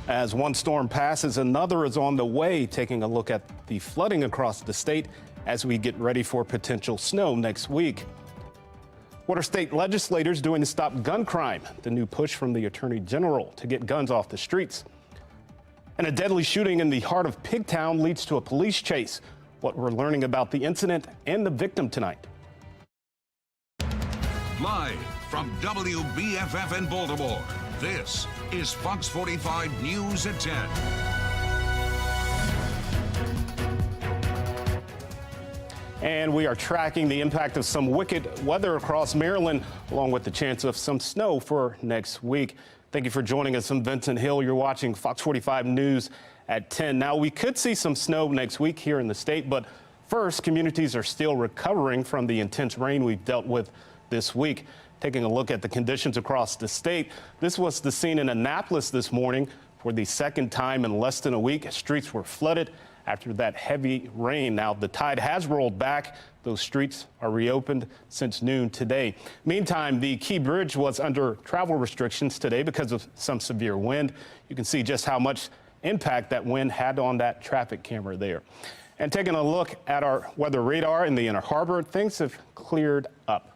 As one storm passes, another is on the way, taking a look at the flooding across the state as we get ready for potential snow next week. What are state legislators doing to stop gun crime? The new push from the Attorney General to get guns off the streets. And a deadly shooting in the heart of Pigtown leads to a police chase. What we're learning about the incident and the victim tonight. Live from WBFF in Baltimore, this is Fox 45 News at 10. And we are tracking the impact of some wicked weather across Maryland, along with the chance of some snow for next week. Thank you for joining us. I'm Vincent Hill. You're watching Fox 45 News at 10. Now, we could see some snow next week here in the state, but first, communities are still recovering from the intense rain we've dealt with this week. Taking a look at the conditions across the state, this was the scene in Annapolis this morning. For the second time in less than a week, streets were flooded after that heavy rain. Now, the tide has rolled back. Those streets are reopened since noon today. Meantime, the Key Bridge was under travel restrictions today because of some severe wind. You can see just how much impact that wind had on that traffic camera there. And taking a look at our weather radar in the Inner Harbor, things have cleared up.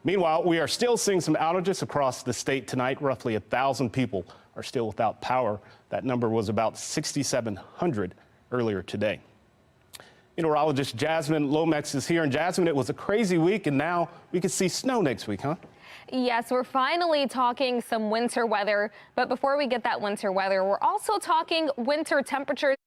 Meanwhile, we are still seeing some outages across the state tonight. Roughly 1,000 people are still without power. That number was about 6,700 earlier today. Meteorologist Jasmine Lomax is here. And Jasmine, it was a crazy week, and now we could see snow next week, huh? Yes, we're finally talking some winter weather. But before we get that winter weather, we're also talking winter temperatures.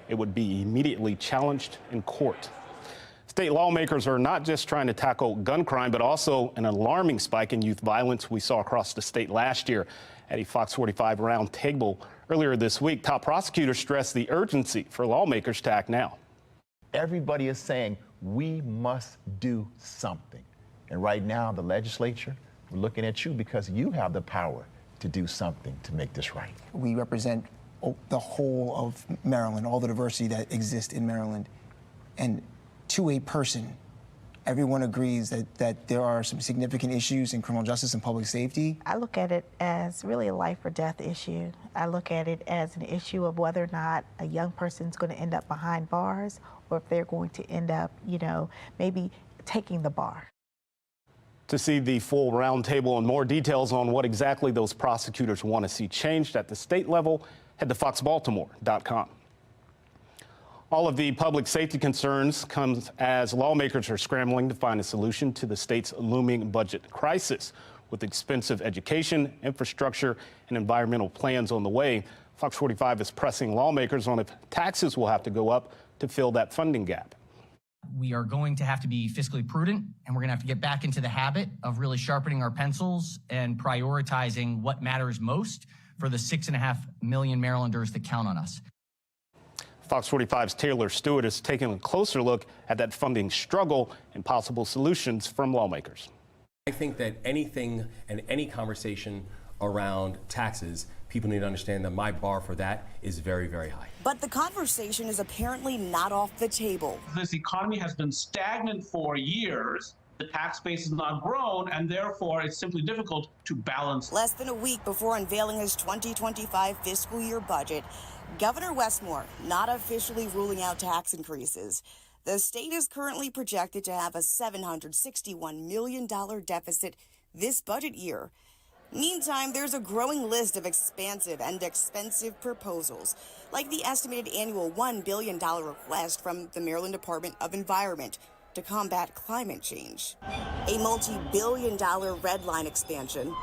It would be immediately challenged in court. State lawmakers are not just trying to tackle gun crime, but also an alarming spike in youth violence we saw across the state last year. At a Fox 45 roundtable earlier this week, top prosecutors stressed the urgency for lawmakers to act now. Everybody is saying we must do something. And right now, the legislature, we're looking at you because you have the power to do something to make this right. We represent the whole of Maryland, all the diversity that exists in Maryland. And to a person, everyone agrees that there are some significant issues in criminal justice and public safety. I look at it as really a life or death issue. I look at it as an issue of whether or not a young person's going to end up behind bars or if they're going to end up, maybe taking the bar. To see the full roundtable and more details on what exactly those prosecutors want to see changed at the state level, head to foxbaltimore.com. All of the public safety concerns comes as lawmakers are scrambling to find a solution to the state's looming budget crisis. With expensive education, infrastructure, and environmental plans on the way, Fox 45 is pressing lawmakers on if taxes will have to go up to fill that funding gap. We are going to have to be fiscally prudent, and we're going to have to get back into the habit of really sharpening our pencils and prioritizing what matters most for the 6.5 million Marylanders that count on us. Fox 45's Taylor Stewart is taking a closer look at that funding struggle and possible solutions from lawmakers. I think that anything and any conversation around taxes, people need to understand that my bar for that is very, very high. But the conversation is apparently not off the table. This economy has been stagnant for years. The tax base has not grown, and therefore it's simply difficult to balance. Less than a week before unveiling his 2025 fiscal year budget, Governor Westmore not officially ruling out tax increases. The state is currently projected to have a $761 million deficit this budget year. Meantime, there's a growing list of expansive and expensive proposals, like the estimated annual $1 billion request from the Maryland Department of Environment to combat climate change, a multi-billion-dollar red line expansion,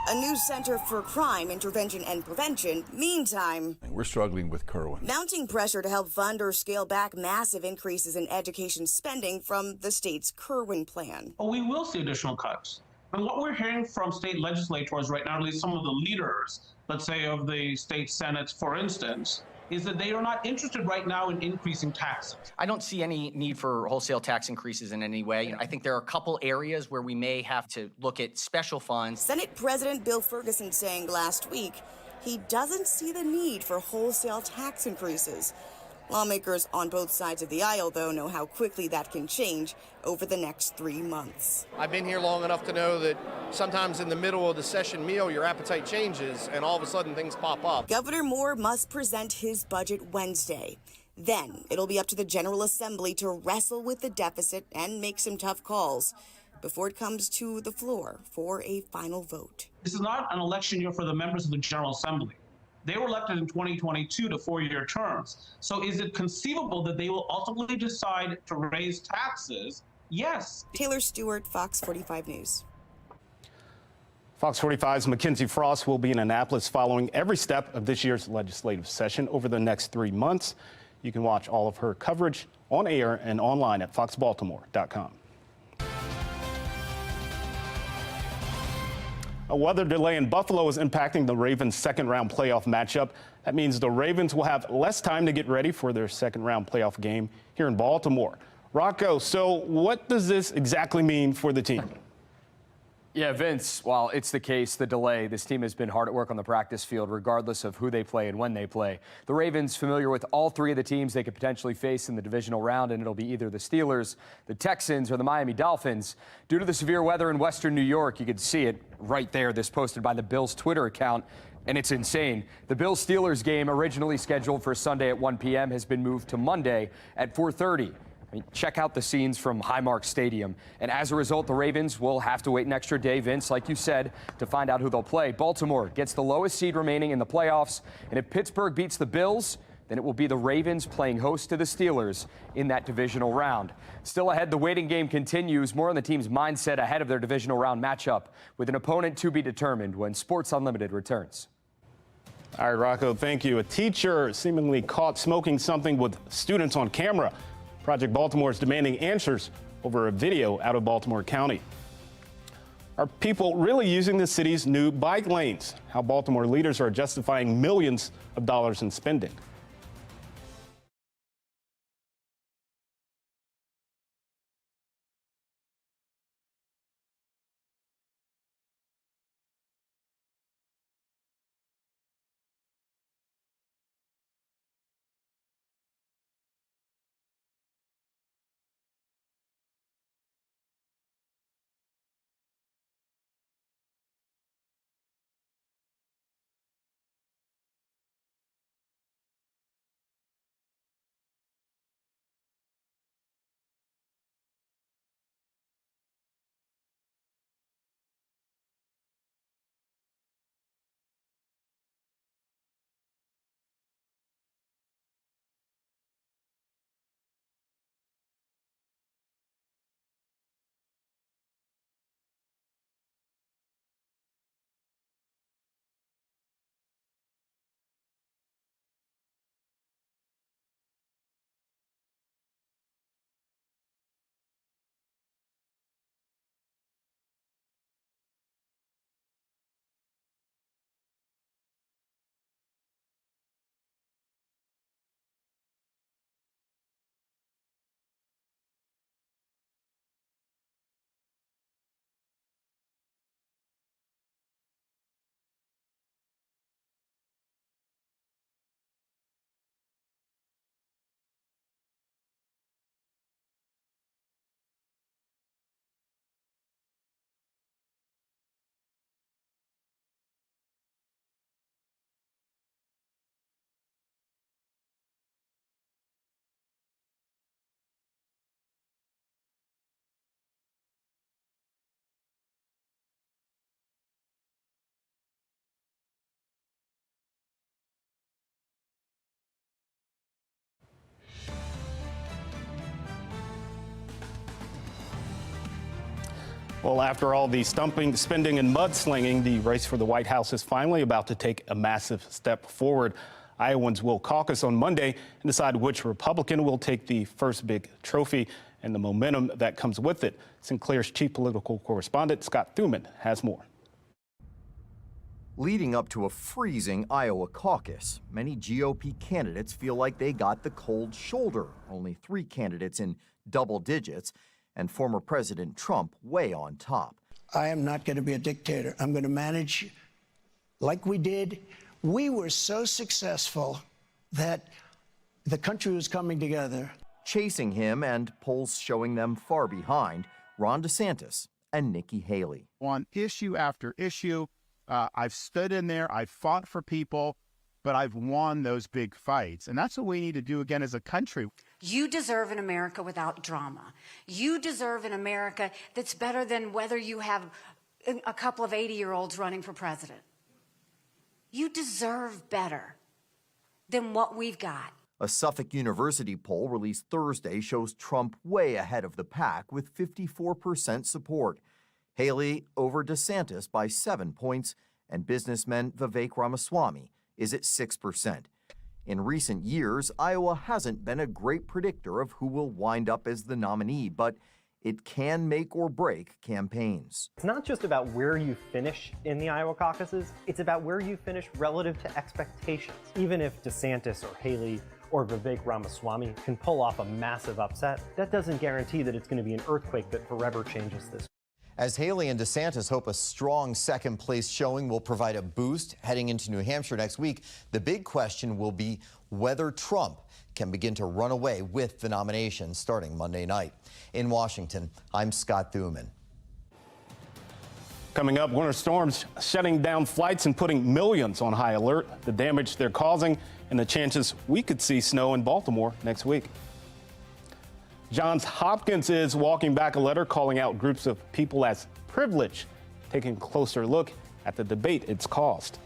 a new center for crime intervention and prevention. Meantime, we're struggling with Kerwin. Mounting pressure to help fund or scale back massive increases in education spending from the state's Kerwin plan. Well, we will see additional cuts. And what we're hearing from state legislators right now, at least some of the leaders, let's say of the state senates, for instance, is that they are not interested right now in increasing taxes. I don't see any need for wholesale tax increases in any way. I think there are a couple areas where we may have to look at special funds. Senate President Bill Ferguson saying last week he doesn't see the need for wholesale tax increases. Lawmakers on both sides of the aisle, though, know how quickly that can change over the next 3 months. I've been here long enough to know that sometimes in the middle of the session meal, your appetite changes and all of a sudden things pop up. Governor Moore must present his budget Wednesday. Then it'll be up to the General Assembly to wrestle with the deficit and make some tough calls before it comes to the floor for a final vote. This is not an election year for the members of the General Assembly. They were elected in 2022 to 4-year terms. So is it conceivable that they will ultimately decide to raise taxes? Yes. Taylor Stewart, Fox 45 News. Fox 45's Mackenzie Frost will be in Annapolis following every step of this year's legislative session over the next 3 months. You can watch all of her coverage on air and online at foxbaltimore.com. A weather delay in Buffalo is impacting the Ravens' second-round playoff matchup. That means the Ravens will have less time to get ready for their second-round playoff game here in Baltimore. Rocco, so what does this exactly mean for the team? Yeah, Vince, while it's the case, the delay, this team has been hard at work on the practice field, regardless of who they play and when they play. The Ravens familiar with all three of the teams they could potentially face in the divisional round, and it'll be either the Steelers, the Texans, or the Miami Dolphins. Due to the severe weather in western New York, you could see it right there, this posted by the Bills' Twitter account, and it's insane. The Bills-Steelers game, originally scheduled for Sunday at 1 p.m., has been moved to Monday at 4:30. I mean, check out the scenes from Highmark Stadium. And as a result, the Ravens will have to wait an extra day, Vince, like you said, to find out who they'll play. Baltimore gets the lowest seed remaining in the playoffs. And if Pittsburgh beats the Bills, then it will be the Ravens playing host to the Steelers in that divisional round. Still ahead, the waiting game continues. More on the team's mindset ahead of their divisional round matchup with an opponent to be determined when Sports Unlimited returns. All right, Rocco, thank you. A teacher seemingly caught smoking something with students on camera. Project Baltimore is demanding answers over a video out of Baltimore County. Are people really using the city's new bike lanes? How Baltimore leaders are justifying millions of dollars in spending. Well, after all the stumping, spending, and mudslinging, the race for the White House is finally about to take a massive step forward. Iowans will caucus on Monday and decide which Republican will take the first big trophy and the momentum that comes with it. Sinclair's chief political correspondent, Scott Thuman, has more. Leading up to a freezing Iowa caucus, many GOP candidates feel like they got the cold shoulder. Only 3 candidates in double digits, and former President Trump way on top. I am not going to be a dictator. I'm going to manage like we did. We were so successful that the country was coming together. Chasing him and polls showing them far behind, Ron DeSantis and Nikki Haley. On issue after issue, I've stood in there, I've fought for people, but I've won those big fights. And that's what we need to do again as a country. You deserve an America without drama. You deserve an America that's better than whether you have a couple of 80-year-olds running for president. You deserve better than what we've got. A Suffolk University poll released Thursday shows Trump way ahead of the pack with 54% support. Haley over DeSantis by 7 points, and businessman Vivek Ramaswamy is at 6%. In recent years, Iowa hasn't been a great predictor of who will wind up as the nominee, but it can make or break campaigns. It's not just about where you finish in the Iowa caucuses, it's about where you finish relative to expectations. Even if DeSantis or Haley or Vivek Ramaswamy can pull off a massive upset, that doesn't guarantee that it's going to be an earthquake that forever changes this. As Haley and DeSantis hope a strong second-place showing will provide a boost heading into New Hampshire next week, the big question will be whether Trump can begin to run away with the nomination starting Monday night. In Washington, I'm Scott Thuman. Coming up, winter storms shutting down flights and putting millions on high alert, the damage they're causing, and the chances we could see snow in Baltimore next week. Johns Hopkins is walking back a letter calling out groups of people as privileged, taking a closer look at the debate it's caused.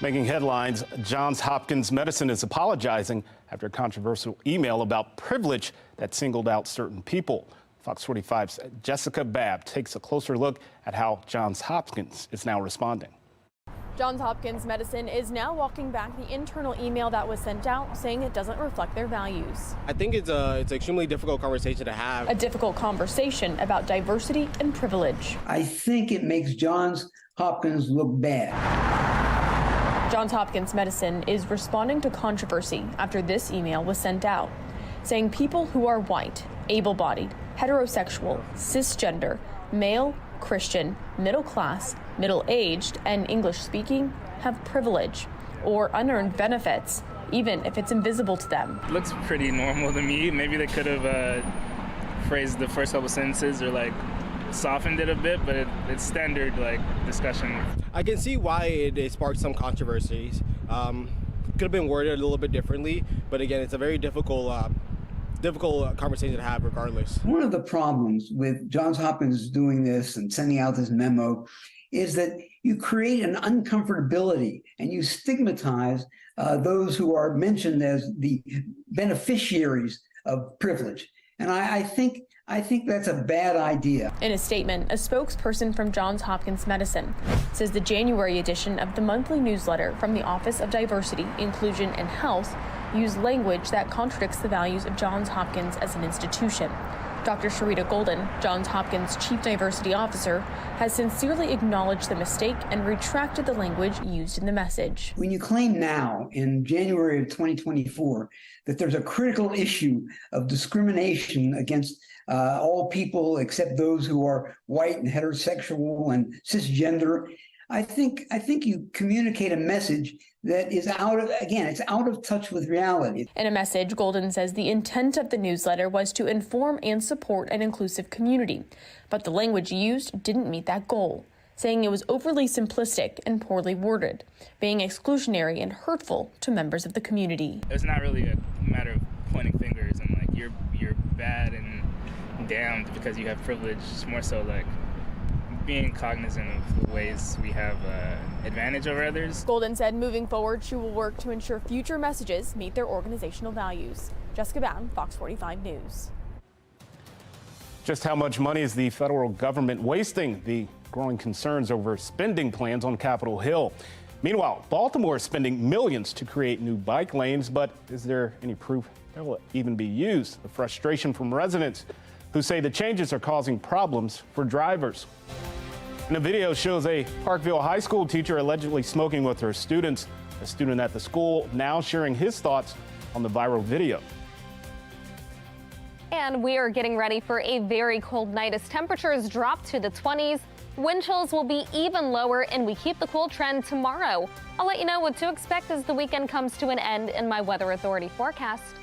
Making headlines, Johns Hopkins Medicine is apologizing after a controversial email about privilege that singled out certain people. Fox 45's Jessica Babb takes a closer look at how Johns Hopkins is now responding. Johns Hopkins Medicine is now walking back the internal email that was sent out, saying it doesn't reflect their values. I think it's an extremely difficult conversation to have. A difficult conversation about diversity and privilege. I think it makes Johns Hopkins look bad. Johns Hopkins Medicine is responding to controversy after this email was sent out, saying people who are white, able-bodied, heterosexual, cisgender, male, Christian, middle class, middle-aged, and English-speaking have privilege or unearned benefits, even if it's invisible to them. It looks pretty normal to me. Maybe they could have phrased the first couple sentences or like softened it a bit, but it's standard like discussion. I can see why it sparked some controversies. Could have been worded a little bit differently, but again, it's a very difficult conversation to have regardless. One of the problems with Johns Hopkins doing this and sending out this memo is that you create an uncomfortability and you stigmatize those who are mentioned as the beneficiaries of privilege. And I think that's a bad idea. In a statement, a spokesperson from Johns Hopkins Medicine says the January edition of the monthly newsletter from the Office of Diversity, Inclusion, and Health used language that contradicts the values of Johns Hopkins as an institution. Dr. Sharita Golden, Johns Hopkins Chief Diversity Officer, has sincerely acknowledged the mistake and retracted the language used in the message. When you claim now, in January of 2024, that there's a critical issue of discrimination against all people except those who are white and heterosexual and cisgender, I think you communicate a message that is it's out of touch with reality. In a message, Golden says the intent of the newsletter was to inform and support an inclusive community, but the language used didn't meet that goal, saying it was overly simplistic and poorly worded, being exclusionary and hurtful to members of the community. It's not really a matter of pointing fingers and like you're bad and damned because you have privilege. It's more so like being cognizant of the ways we have advantage over others. Golden said moving forward, she will work to ensure future messages meet their organizational values. Jessica Babb, Fox 45 News. Just how much money is the federal government wasting? The growing concerns over spending plans on Capitol Hill. Meanwhile, Baltimore is spending millions to create new bike lanes, but is there any proof that will even be used? The frustration from residents who say the changes are causing problems for drivers. And a video shows a Parkville High School teacher allegedly smoking with her students. A student at the school now sharing his thoughts on the viral video. And we are getting ready for a very cold night as temperatures drop to the 20s. Wind chills will be even lower, and we keep the cool trend tomorrow. I'll let you know what to expect as the weekend comes to an end in my Weather Authority forecast.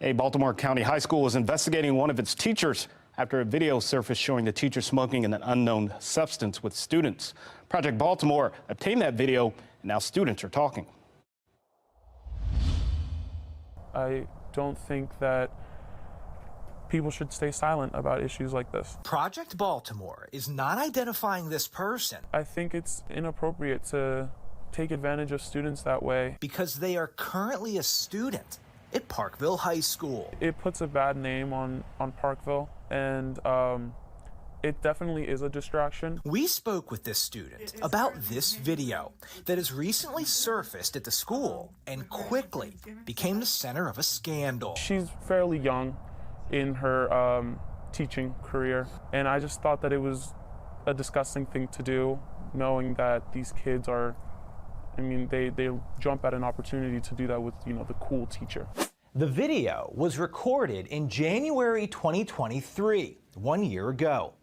A Baltimore County high school is investigating one of its teachers after a video surfaced showing the teacher smoking an unknown substance with students. Project Baltimore obtained that video, and now students are talking. I don't think that people should stay silent about issues like this. Project Baltimore is not identifying this person. I think it's inappropriate to take advantage of students that way. Because they are currently a student at Parkville High School. It puts a bad name on Parkville, and it definitely is a distraction. We spoke with this student about this video that has recently surfaced at the school and quickly became the center of a scandal. She's fairly young in her teaching career, and I just thought that it was a disgusting thing to do, knowing that these kids are, I mean, they jump at an opportunity to do that with, you know, the cool teacher. The video was recorded in January 2023, 1 year ago.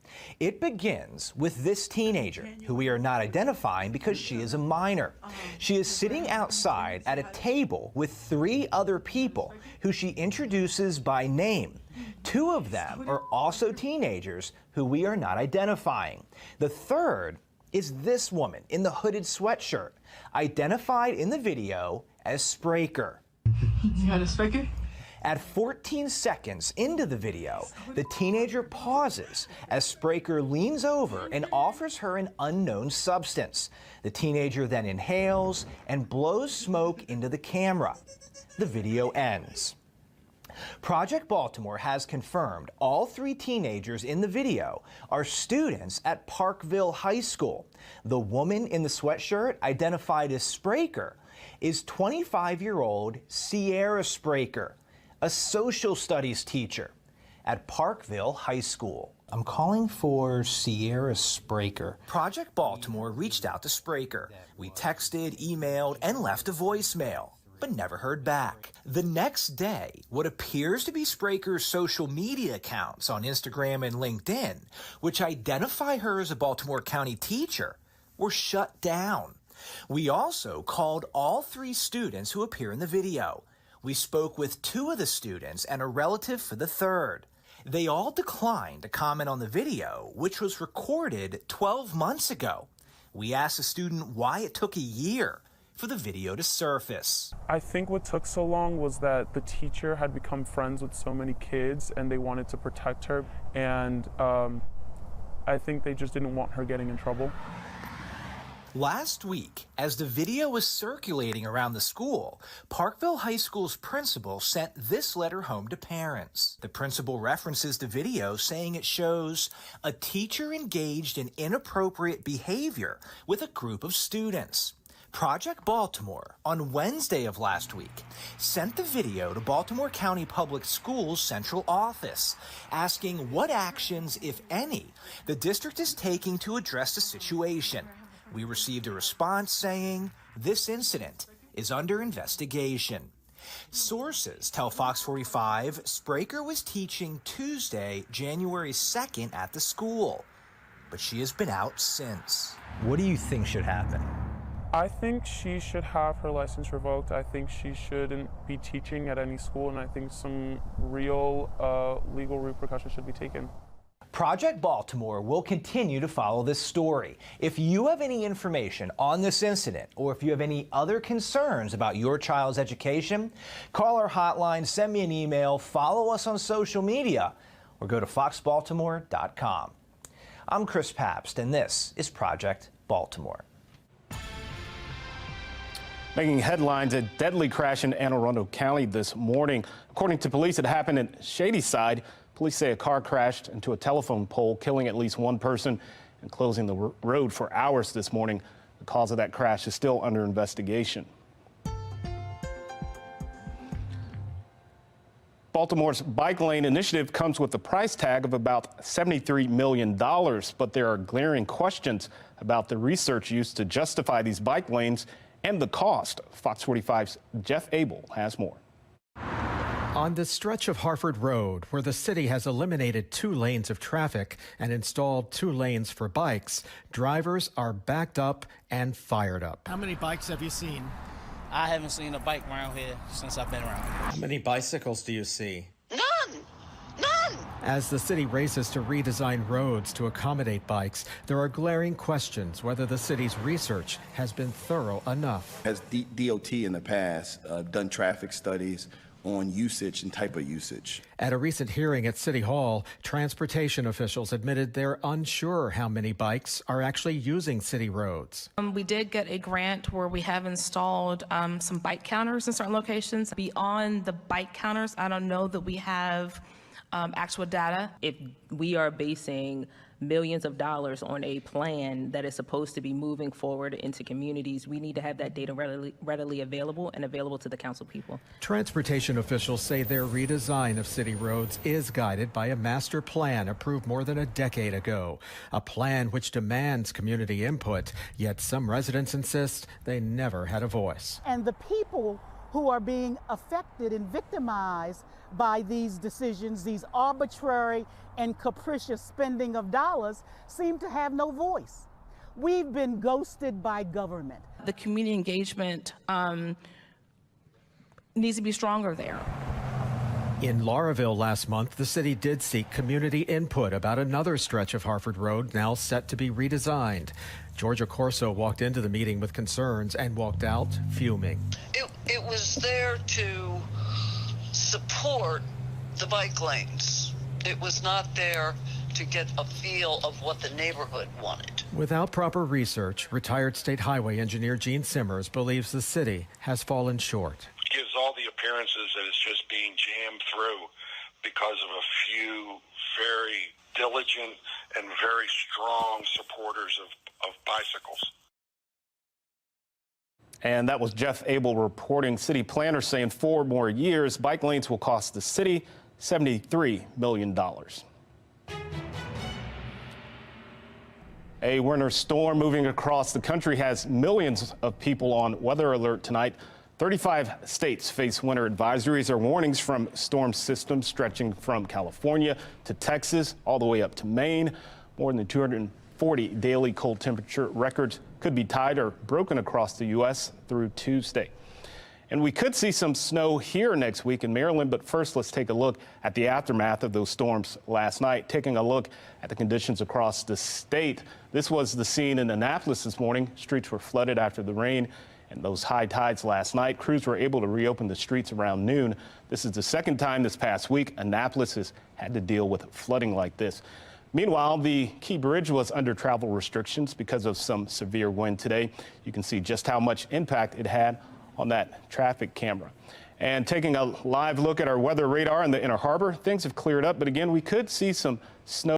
It begins with this teenager, who we are not identifying because she is a minor. She is sitting outside at a table with 3 other people who she introduces by name. 2 of them are also teenagers who we are not identifying. The third is this woman in the hooded sweatshirt, identified in the video as Spraker. You got a Spraker? At 14 seconds into the video, the teenager pauses as Spraker leans over and offers her an unknown substance. The teenager then inhales and blows smoke into the camera. The video ends. Project Baltimore has confirmed all 3 teenagers in the video are students at Parkville High School. The woman in the sweatshirt, identified as Spraker, is 25-year-old Sierra Spraker, a social studies teacher at Parkville High School. I'm calling for Sierra Spraker. Project Baltimore reached out to Spraker. We texted, emailed, and left a voicemail, but never heard back. The next day, what appears to be Spraker's social media accounts on Instagram and LinkedIn, which identify her as a Baltimore County teacher, were shut down. We also called all 3 students who appear in the video. We spoke with 2 of the students and a relative for the third. They all declined to comment on the video, which was recorded 12 months ago. We asked the student why it took a year for the video to surface. I think what took so long was that the teacher had become friends with so many kids and they wanted to protect her, and I think they just didn't want her getting in trouble. Last week, as the video was circulating around the school, Parkville High School's principal sent this letter home to parents. The principal references the video, saying it shows a teacher engaged in inappropriate behavior with a group of students. Project Baltimore, on Wednesday of last week, sent the video to Baltimore County Public Schools' central office, asking what actions, if any, the district is taking to address the situation. We received a response saying this incident is under investigation. Sources tell FOX45 Spraker was teaching Tuesday, January 2nd at the school, but she has been out since. What do you think should happen? I think she should have her license revoked. I think she shouldn't be teaching at any school, and I think some real legal repercussions should be taken. Project Baltimore will continue to follow this story. If you have any information on this incident, or if you have any other concerns about your child's education, call our hotline, send me an email, follow us on social media, or go to foxbaltimore.com. I'm Chris Pabst, and this is Project Baltimore. Making headlines, a deadly crash in Anne Arundel County this morning. According to police, it happened in Shadyside. Police say a car crashed into a telephone pole, killing at least 1 person and closing the road for hours this morning. The cause of that crash is still under investigation. Baltimore's bike lane initiative comes with a price tag of about $73 million, but there are glaring questions about the research used to justify these bike lanes and the cost. Fox 45's Jeff Abel has more. On the stretch of Harford Road, where the city has eliminated 2 lanes of traffic and installed 2 lanes for bikes, drivers are backed up and fired up. How many bikes have you seen? I haven't seen a bike around here since I've been around. How many bicycles do you see? None! None! As the city races to redesign roads to accommodate bikes, there are glaring questions whether the city's research has been thorough enough. Has DOT in the past done traffic studies on usage and type of usage? At a recent hearing at City Hall, transportation officials admitted they're unsure how many bikes are actually using city roads. We did get a grant where we have installed some bike counters in certain locations. Beyond the bike counters, I don't know that we have actual data. If we are basing millions of dollars on a plan that is supposed to be moving forward into communities, we need to have that data readily available and available to the council people. Transportation officials say their redesign of city roads is guided by a master plan approved more than a decade ago, a plan which demands community input, yet some residents insist they never had a voice. And the people who are being affected and victimized by these decisions, these arbitrary and capricious spending of dollars, seem to have no voice. We've been ghosted by government. The community engagement needs to be stronger there. In Lauraville last month, the city did seek community input about another stretch of Harford Road now set to be redesigned. Georgia Corso walked into the meeting with concerns and walked out fuming. It was there to support the bike lanes. It was not there to get a feel of what the neighborhood wanted. Without proper research, retired state highway engineer Gene Simmers believes the city has fallen short. It gives all the appearances that it's just being jammed through because of a few very diligent and very strong supporters of bicycles. And that was Jeff Abel reporting. City planners saying 4 more years, bike lanes will cost the city $73 million. A winter storm moving across the country has millions of people on weather alert tonight. 35 states face winter advisories or warnings from storm systems stretching from California to Texas, all the way up to Maine. More than 240 daily cold temperature records could be tied or broken across the U.S. through Tuesday. And we could see some snow here next week in Maryland, but first let's take a look at the aftermath of those storms last night. Taking a look at the conditions across the state. This was the scene in Annapolis this morning. Streets were flooded after the rain and those high tides last night. Crews were able to reopen the streets around noon. This is the second time this past week Annapolis has had to deal with flooding like this. Meanwhile, the Key Bridge was under travel restrictions because of some severe wind today. You can see just how much impact it had on that traffic camera. And taking a live look at our weather radar in the Inner Harbor, things have cleared up, but again, we could see some snow